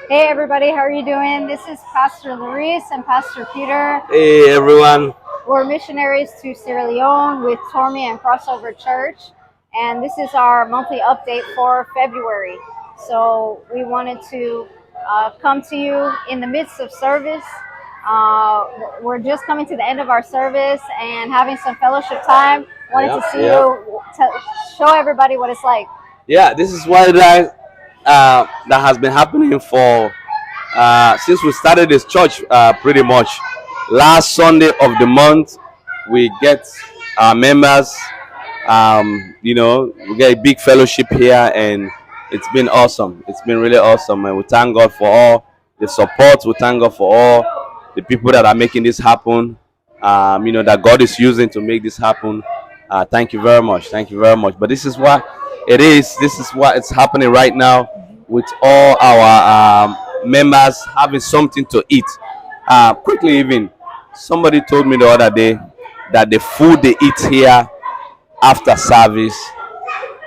Hey everybody, how are you doing? This is Pastor Larice and Pastor Peter. Hey everyone. We're missionaries to Sierra Leone with Tormi and Crossover Church, and this is our monthly update for February. So we wanted to come to you in the midst of service. We're just coming to the end of our service and having some fellowship time. Wanted to see you, show everybody what it's like. Yeah, this is what that has been happening for since we started this church. Pretty much last Sunday of the month, we get our members. We get a big fellowship here, and it's been awesome. It's been really awesome, and we thank God for all the support. We thank God for all the people that are making this happen. That God is using to make this happen. Thank you very much. Thank you very much. But this is what it is. This is what it's happening right now with all our members having something to eat. Quickly, even somebody told me the other day that the food they eat here after service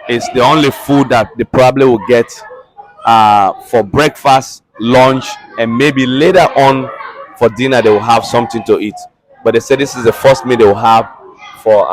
is the only food that they probably will get for breakfast, lunch, and maybe later on for dinner they will have something to eat. But they said this is the first meal they will have for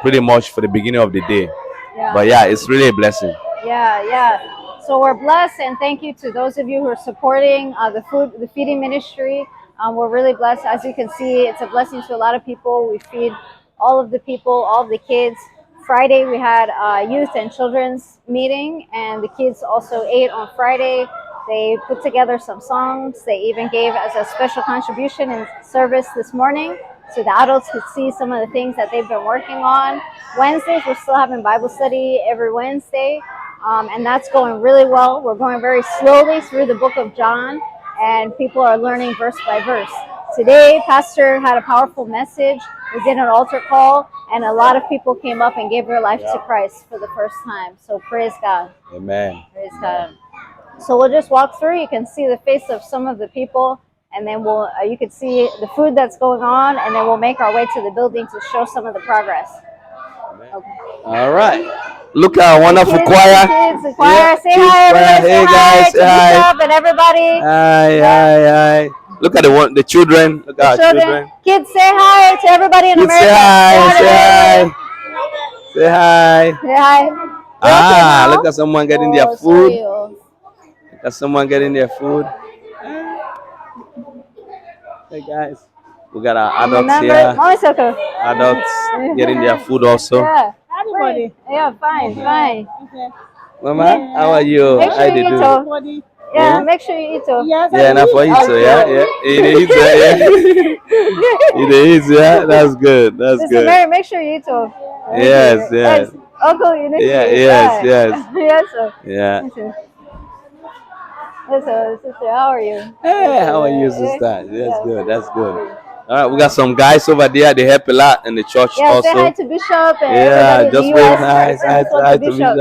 pretty much for the beginning of the day. Yeah. But yeah, it's really a blessing. Yeah. So we're blessed, and thank you to those of you who are supporting the feeding ministry. We're really blessed. As you can see, it's a blessing to a lot of people. We feed all of the people, all of the kids. Friday we had a youth and children's meeting, and the kids also ate on Friday. They put together some songs. They even gave as a special contribution in service this morning, so the adults could see some of the things that they've been working on. Wednesdays, we're still having Bible study every Wednesday, and that's going really well. We're going very slowly through the book of John, and people are learning verse by verse. Today, Pastor had a powerful message. We did an altar call, and a lot of people came up and gave their life to Christ for the first time. So praise God. Amen. Praise God. So we'll just walk through. You can see the face of some of the people, and then you can see the food that's going on, and then we'll make our way to the building to show some of the progress. Okay. All right. Look at our wonderful choir. The choir. Say hi, everybody. Hey guys, say hi. And everybody. Hi. Look at the children. Look at our children. Kids, say hi to everybody in America. Say hi. Say hi. Say hi. Look at someone getting their food. Look at someone getting their food. Hey guys. We got our adults here. Adults getting their food also. Yeah. Everybody. Yeah, fine. Okay. Mama, how are you? Make sure you eat. Yeah, make sure you eat. Yeah, enough for eat. Yeah. Eat. Yeah. That's good. Mary, make sure you eat. Yes. Uncle, you need to eat. Yes. Yeah. Sister, how are you? Hey, how are you, sister? That's good. All right, we got some guys over there. They help a lot in the church also. Say hi to Bishop. And just very nice. Hi to Bishop.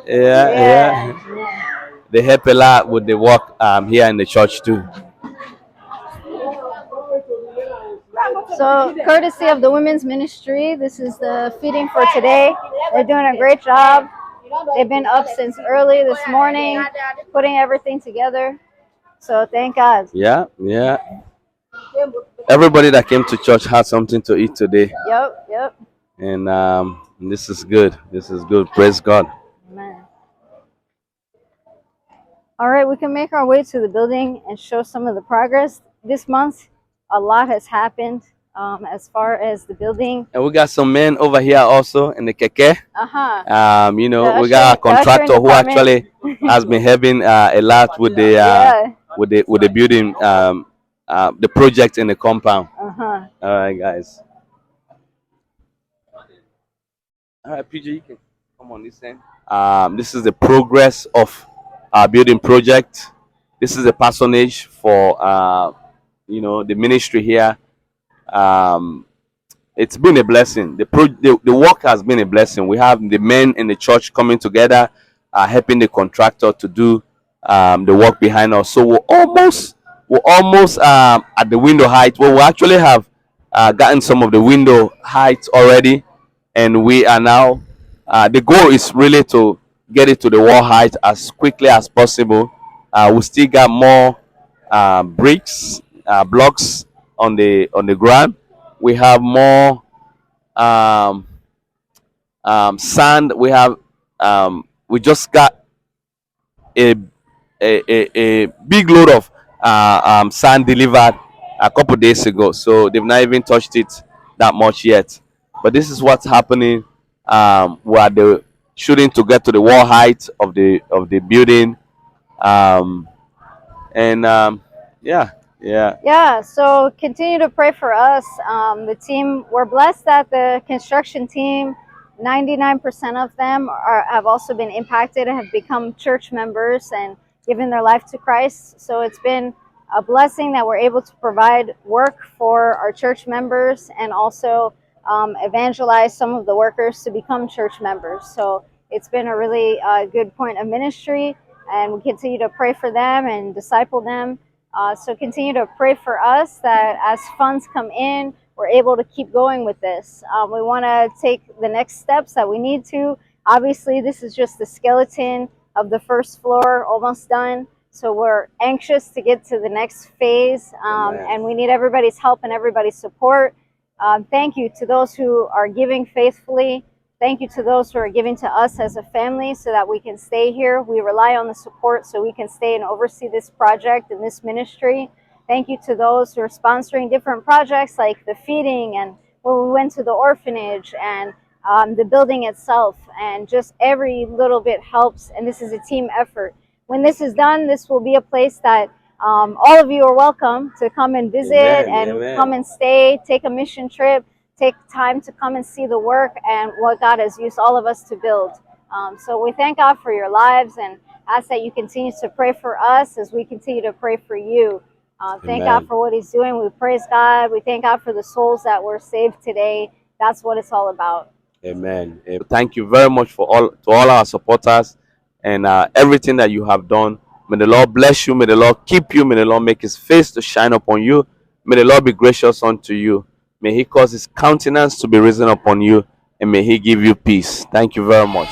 Yeah. They help a lot with the work here in the church too. So, courtesy of the women's ministry, this is the feeding for today. They're doing a great job. They've been up since early this morning, putting everything together. So, thank God. Yeah. Everybody that came to church had something to eat today. Yep. And this is good. Praise God. Amen. All right, we can make our way to the building and show some of the progress. This month, a lot has happened as far as the building. And we got some men over here also in the keke. We got a contractor who actually has been having a lot with the building, the project in the compound. All right, guys. All right, PJ, you can come on this end. This is the progress of our building project. This is the parsonage for the ministry here. It's been a blessing. The work has been a blessing. We have the men in the church coming together, helping the contractor to do the work behind us. So we're almost at the window height. Well, we actually have gotten some of the window heights already, and we are now. The goal is really to get it to the wall height as quickly as possible. We still got more bricks, blocks on the ground. We have more um, sand. We just got a a big load of sand delivered a couple days ago. So they've not even touched it that much yet. But this is what's happening. We're the shooting to get to the wall height of the building. Um, and yeah, yeah, Yeah, so continue to pray for us. The team, we're blessed that the construction team, 99% of them have also been impacted and have become church members and given their life to Christ. So it's been a blessing that we're able to provide work for our church members and also evangelize some of the workers to become church members. So it's been a really good point of ministry, and we continue to pray for them and disciple them. So continue to pray for us that as funds come in, we're able to keep going with this. We want to take the next steps that we need to. Obviously, this is just the skeleton of the first floor, almost done. So we're anxious to get to the next phase, and we need everybody's help and everybody's support. Thank you to those who are giving faithfully. Thank you to those who are giving to us as a family so that we can stay here. We rely on the support so we can stay and oversee this project and this ministry. Thank you to those who are sponsoring different projects like the feeding and when we went to the orphanage and the building itself. And just every little bit helps. And this is a team effort. When this is done, this will be a place that all of you are welcome to come and visit and come and stay, take a mission trip, take time to come and see the work and what God has used all of us to build. So we thank God for your lives and ask that you continue to pray for us as we continue to pray for you. Thank God for what He's doing. We praise God. We thank God for the souls that were saved today. That's what it's all about. Amen. Thank you very much for all our supporters and everything that you have done. May the Lord bless you. May the Lord keep you. May the Lord make His face to shine upon you. May the Lord be gracious unto you. May He cause His countenance to be risen upon you, and may He give you peace. Thank you very much.